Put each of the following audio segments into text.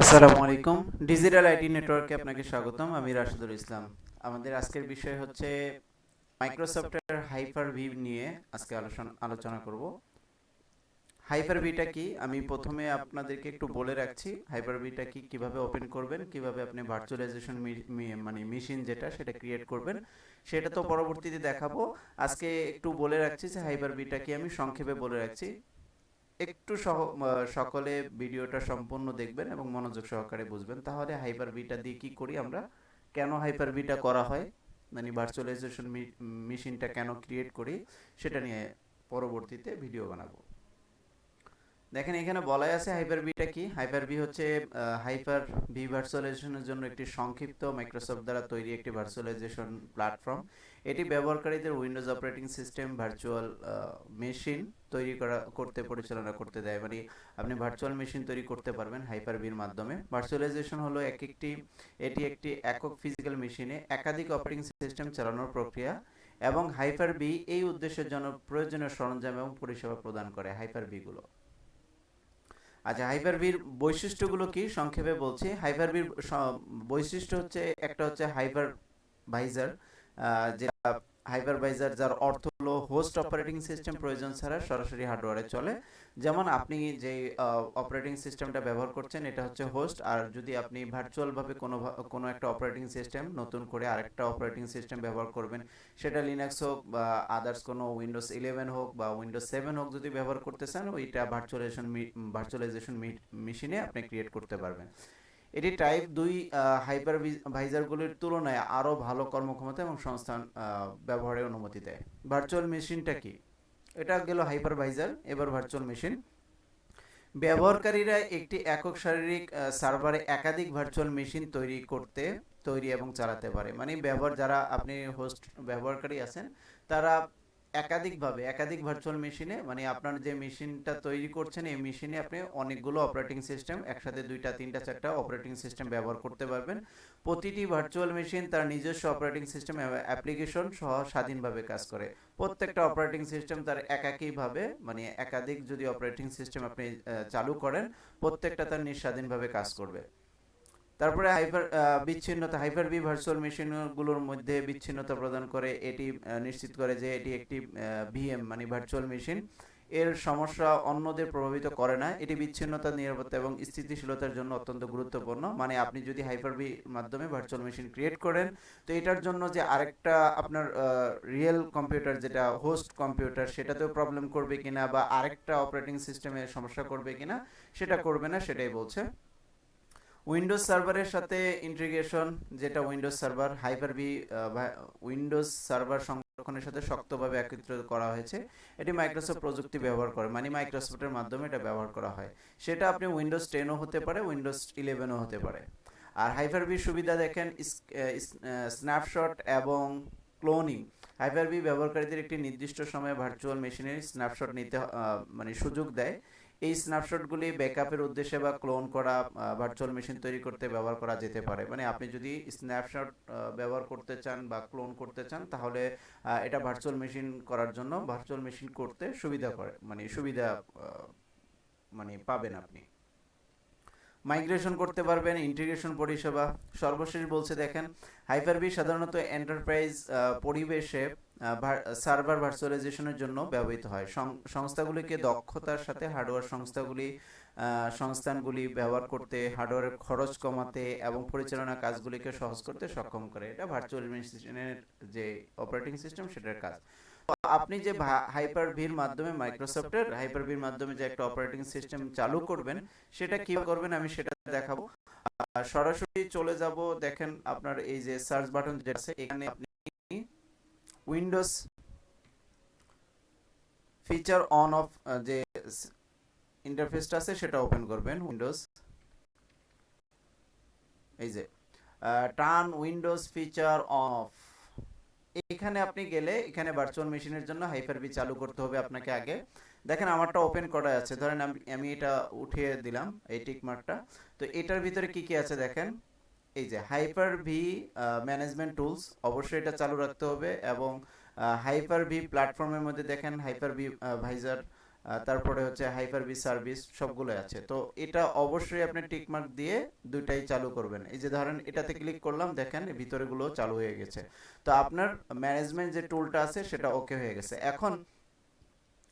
আসসালামু আলাইকুম। Digital IT নেটওয়ার্কে আপনাকে স্বাগতম। আমি রাশেদুল ইসলাম। আমাদের আজকের বিষয় হচ্ছে মাইক্রোসফটের হাইপার ভি নিয়ে আজকে আলোচনা করব। হাইপার ভিটা কি আমি প্রথমে আপনাদেরকে একটু বলে রাখছি। হাইপার ভিটা কি, কিভাবে ওপেন করবেন, কিভাবে আপনি ভার্চুয়ালাইজেশন মানে মেশিন যেটা সেটা ক্রিয়েট করবেন, সেটা তো পরবর্তীতে দেখাবো। আজকে একটু বলে রাখছি যে হাইপার ভিটা কি, আমি সংক্ষেপে বলে রাখছি। একটু সকলে ভিডিওটা সম্পূর্ণ দেখবেন এবং মনোযোগ সহকারে বুঝবেন, তাহলে হাইপার ভিটা দিয়ে কি করি আমরা, কেন হাইপার ভিটা করা হয়, মানে ভার্চুয়ালাইজেশন মেশিনটা কেন ক্রিয়েট করি, সেটা নিয়ে পরবর্তীতে ভিডিও বানাবো। দেখেন এখানে বলাই আছে হাইপার ভিটা কি। হাইপার ভি হচ্ছে হাইপার ভি ভার্চুয়ালাইজেশনের জন্য একটি সংক্ষিপ্ত মাইক্রোসফট দ্বারা তৈরি একটি ভার্চুয়ালাইজেশন প্ল্যাটফর্ম। এটি ব্যবহারকারীদের Windows operating system virtual machine তৈরি করতে পরিচালনা করতে দেয়, মানে আপনি ভার্চুয়াল মেশিন তৈরি করতে পারবেন হাইপার ভির মাধ্যমে। ভার্চুয়ালাইজেশন হলো এটি একটি একক ফিজিক্যাল মেশিনে একাধিক অপারেটিং সিস্টেম চালানোর প্রক্রিয়া, এবং হাইপার ভি এই উদ্দেশ্যের জন্য প্রয়োজনীয় সরঞ্জাম এবং পরিষেবা প্রদান করে হাইপার ভি গুলো। আচ্ছা, হাইপার-ভির বৈশিষ্ট্যগুলো কি সংক্ষেপে বলছি। হাইপার-ভির বৈশিষ্ট্য হচ্ছে, একটা হচ্ছে হাইপারভাইজার, যেটা হাইপারভাইজার যার অর্থ হলো হোস্ট অপারেটিং সিস্টেম প্রয়োজন ছাড়া সরাসরি হার্ডওয়্যারে চলে। যেমন আপনি যে অপারেটিং সিস্টেমটা ব্যবহার করছেন এটা হচ্ছে হোস্ট, আর যদি আপনি ভার্চুয়ালভাবে কোনো একটা অপারেটিং সিস্টেম নতুন করে আরেকটা অপারেটিং সিস্টেম ব্যবহার করবেন, সেটা লিনাক্স হোক বা আদার্স কোনো উইন্ডোজ 11 হোক বা উইন্ডোজ 7 হোক, যদি ব্যবহার করতে চান ওইটা ভার্চুয়ালাইজেশন মেশিনে আপনি ক্রিয়েট করতে পারবেন। এটি টাইপ 2 হাইপারভাইজারগুলির তুলনায় আরও ভালো কর্মক্ষমতা এবং সংস্থান ব্যবহারের অনুমতি দেয়। ভার্চুয়াল মেশিনটা কি? এটা গেল হাইপারভাইজার। এবার ভার্চুয়াল মেশিন। ব্যবহারকারীরা একটি একক শারীরিক সার্ভারে একাধিক ভার্চুয়াল মেশিন তৈরি এবং চালাতে পারে, মানে যারা আপনি হোস্ট ব্যবহারকারী আছেন, তারা একাধিক ভার্চুয়াল মেশিনে, মানে আপনার যে মেশিনটা তৈরি করছেন এই মেশিনে আপনি অনেকগুলো অপারেটিং সিস্টেম, একসাথে 2টা 3টা 4টা অপারেটিং সিস্টেম ব্যবহার করতে পারবেন। প্রতিটি ভার্চুয়াল মেশিন তার নিজস্ব অপারেটিং সিস্টেম অ্যাপ্লিকেশন সহ স্বাধীনভাবে কাজ করে। প্রত্যেকটা অপারেটিং সিস্টেম তার একাকীভাবে, মানে একাধিক যদি অপারেটিং সিস্টেম আপনি চালু করেন, প্রত্যেকটা তার স্বাধীনভাবে কাজ করবে। তারপরে বিচ্ছিন্নতা। হাইপার ভি ভার্চুয়াল মেশিনগুলোর মধ্যে বিচ্ছিন্নতা প্রদান করে। এটি নিশ্চিত করে যে এটি একটি ভিএম, মানে ভার্চুয়াল মেশিন, এর সমস্যা অন্যদের প্রভাবিত করে না। এটি বিচ্ছিন্নতা, নিরাপত্তা এবং স্থিতিশীলতার জন্য অত্যন্ত গুরুত্বপূর্ণ। মানে আপনি যদি হাইপার ভি মাধ্যমে ভার্চুয়াল মেশিন ক্রিয়েট করেন, তো এটার জন্য যে আরেকটা আপনার রিয়েল কম্পিউটার, যেটা হোস্ট কম্পিউটার, সেটাতেও প্রবলেম করবে কিনা বা আরেকটা অপারেটিং সিস্টেমে সমস্যা করবে কিনা, সেটা করবে না, সেটাই বলছে। উইন্ডোজ সার্ভারের সাথে ইন্টিগ্রেশন, যেটা Windows server Hyper-V Windows server সংরক্ষণের সাথে শক্তভাবে একত্রিত করা হয়েছে। এটি মাইক্রোসফট প্রযুক্তি ব্যবহার করে, মানে মাইক্রোসফটের মাধ্যমে এটা ব্যবহার করা হয়। সেটা আপনি উইন্ডোজ 10ও হতে পারে, উইন্ডোজ 11ও হতে পারে। আর হাইপার-ভি সুবিধা দেখেন, স্ন্যাপশট এবং ক্লোনিং। হাইপার-ভি ব্যবহারকারীদের একটি নির্দিষ্ট সময়ে ভার্চুয়াল মেশিনের স্ন্যাপশট নিতে মানে সুযোগ দেয়। এই স্ন্যাপশটগুলি ব্যাকআপের উদ্দেশ্যে বা ক্লোন করা ভার্চুয়াল মেশিন তৈরি করতে ব্যবহার করা যেতে পারে। মানে আপনি যদি স্ন্যাপশট ব্যবহার করতে চান বা ক্লোন করতে চান, তাহলে এটা ভার্চুয়াল মেশিন করার জন্য, ভার্চুয়াল মেশিন করতে সুবিধা করে, মানে সুবিধা মানে পাবেন আপনি। মাইগ্রেশন করতে পারবেন, ইন্টিগ্রেশন পরিষেবা। সর্বশেষ বলছে দেখেন, হাইপার-ভি সাধারণত এন্টারপ্রাইজ পরিবেশে সার্ভার ভার্চুয়ালাইজেশনের জন্য ব্যবহৃত হয়। সংস্থাগুলিকে দক্ষতার সাথে হার্ডওয়্যার সংস্থানগুলি ব্যবহার করতে, হার্ডওয়্যারের খরচ কমাতে এবং পরিচালনা কাজগুলিকে সহজ করতে সক্ষম করে। এটা ভার্চুয়াল মেশিনের যে অপারেটিং সিস্টেম, সেটার কাজ। আপনি যে হাইপার-ভির মাধ্যমে, মাইক্রোসফটের হাইপার-ভির মাধ্যমে যে একটা অপারেটিং সিস্টেম চালু করবেন, সেটা কি করবেন আমি সেটা দেখাবো। সরাসরি চলে যাব। দেখেন আপনার এই যে সার্চ বাটন যেটা আছে, এখানে আপনি উইন্ডোজ ফিচার অন অফ যে ইন্টারফেসটা আছে সেটা ওপেন করবেন। উইন্ডোজ, এই যে টার্ন উইন্ডোজ ফিচার অফ, এখানে আপনি গেলে এখানে ভার্চুয়াল মেশিনের জন্য হাইপার-ভি চালু করতে হবে আপনাকে আগে। দেখেন আমারটা ওপেন করা আছে, ধরেন আমি এটা উঠিয়ে দিলাম, এই টিক মার্কটা। তো এটার ভিতরে কি কি আছে দেখেন, এই যে হাইপার-ভি ম্যানেজমেন্ট টুলস, অবশ্যই এটা চালু রাখতে হবে। এবং হাইপার-ভি প্ল্যাটফর্মের মধ্যে দেখেন হাইপার-ভি ভাইজার, তারপরে হচ্ছে হাইপার ভি সার্ভিস সবগুলো আছে। তো এটা অবশ্যই আপনি টিক মার্ক দিয়ে দুইটাই চালু করবেন। এই যে ধরেন এটাতে ক্লিক করলাম, দেখেন ভিতরেগুলো চালু হয়ে গেছে। তো আপনার ম্যানেজমেন্ট যে টুলটা আছে সেটা ওকে হয়ে গেছে। এখন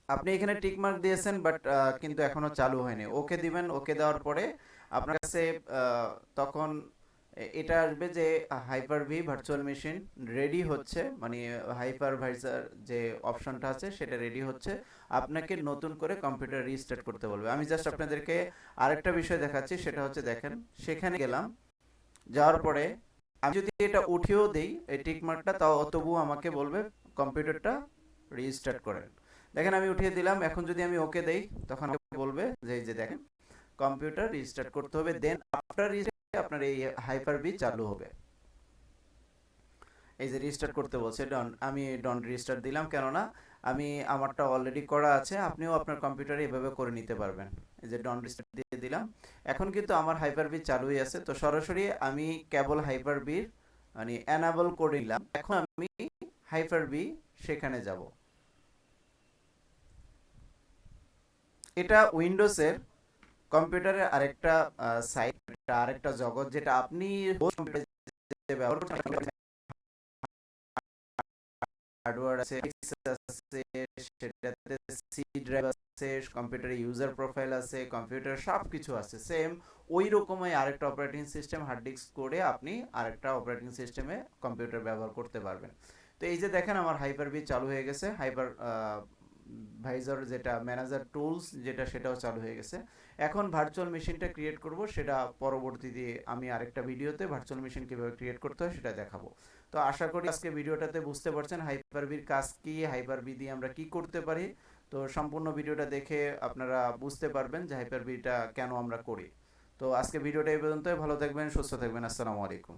আপনি এখানে টিক মার্ক দিয়েছেন, বাট কিন্তু এখনো চালু হয়নি। ওকে দিবেন, ওকে দেওয়ার পরে আপনার কাছে তখন এটা আসবে যে hyper V virtual machine ready হচ্ছে, মানে হাইপারভাইজার যে অপশনটা আছে সেটা রেডি হচ্ছে। আপনাকে নতুন করে কম্পিউটার রিস্টার্ট করতে বলবে। আমি জাস্ট আপনাদেরকে আরেকটা বিষয় দেখাচ্ছি, সেটা হচ্ছে দেখেন সেখানে গেলাম, যাওয়ার পরে আমি যদি এটা উঠিয়েও দেই এই টিক মার্কটা, তাও তবুও আমাকে বলবে কম্পিউটারটা রিস্টার্ট করেন। দেখেন আমি উঠিয়ে দিলাম, এখন যদি আমি ওকে দেই তখন আমাকে বলবে যে এই যে দেখেন কম্পিউটার রিস্টার্ট করতে হবে, দেন আফটার রিস্টার্ট আপনার এই হাইপার বি চালু হবে। এই যে রিস্টার্ট করতে বলছে, ডন, আমি ডন রিস্টার্ট দিলাম, কেননা আমি আমারটা অলরেডি করা আছে। আপনিও আপনার কম্পিউটারে এভাবে করে নিতে পারবেন। এই যে ডন রিস্টার্ট দিয়ে দিলাম, এখন কিন্তু আমার হাইপার বি চালুই আছে। তো সরাসরি আমি কেবল হাইপার বির মানে এনাবল করে নিলাম। এখন আমি হাইপার বি সেখানে যাব। এটা উইন্ডোজের কম্পিউটারের আরেকটা সাইট, আরেকটা জগৎ, যেটা আপনি হোস্ট কম্পিউটারে ব্যবহার করছেন। হার্ডওয়্যার আছে, সেটাতে সি ড্রাইভ আছে, কম্পিউটারে ইউজার প্রোফাইল আছে, কম্পিউটার সব কিছু আছে সেম। ওই রকমই আরেকটা অপারেটিং সিস্টেম হার্ড ডিস্ক করে আপনি আরেকটা অপারেটিং সিস্টেমে কম্পিউটার ব্যবহার করতে পারবেন। তো এই যে দেখেন আমার হাইপার বি চালু হয়ে গেছে, হাইপার ভাইজার যেটা ম্যানেজার টুলস যেটা, সেটাও চালু হয়ে গেছে। এখন ভার্চুয়াল মেশিনটা ক্রিয়েট করব, সেটা পরবর্তীতে আমি আরেকটা ভিডিওতে ভার্চুয়াল মেশিন কিভাবে ক্রিয়েট করতে হয় সেটা দেখাবো। তো আশা করি আজকে ভিডিওটাতে বুঝতে পারছেন হাইপার বির কাজ কি, হাইপার বি দিয়ে আমরা কি করতে পারি। তো সম্পূর্ণ ভিডিওটা দেখে আপনারা বুঝতে পারবেন যে হাইপার বিটা কেন আমরা করি। তো আজকে ভিডিওটা এই পর্যন্তই। ভালো থাকবেন, সুস্থ থাকবেন। আসসালামু আলাইকুম।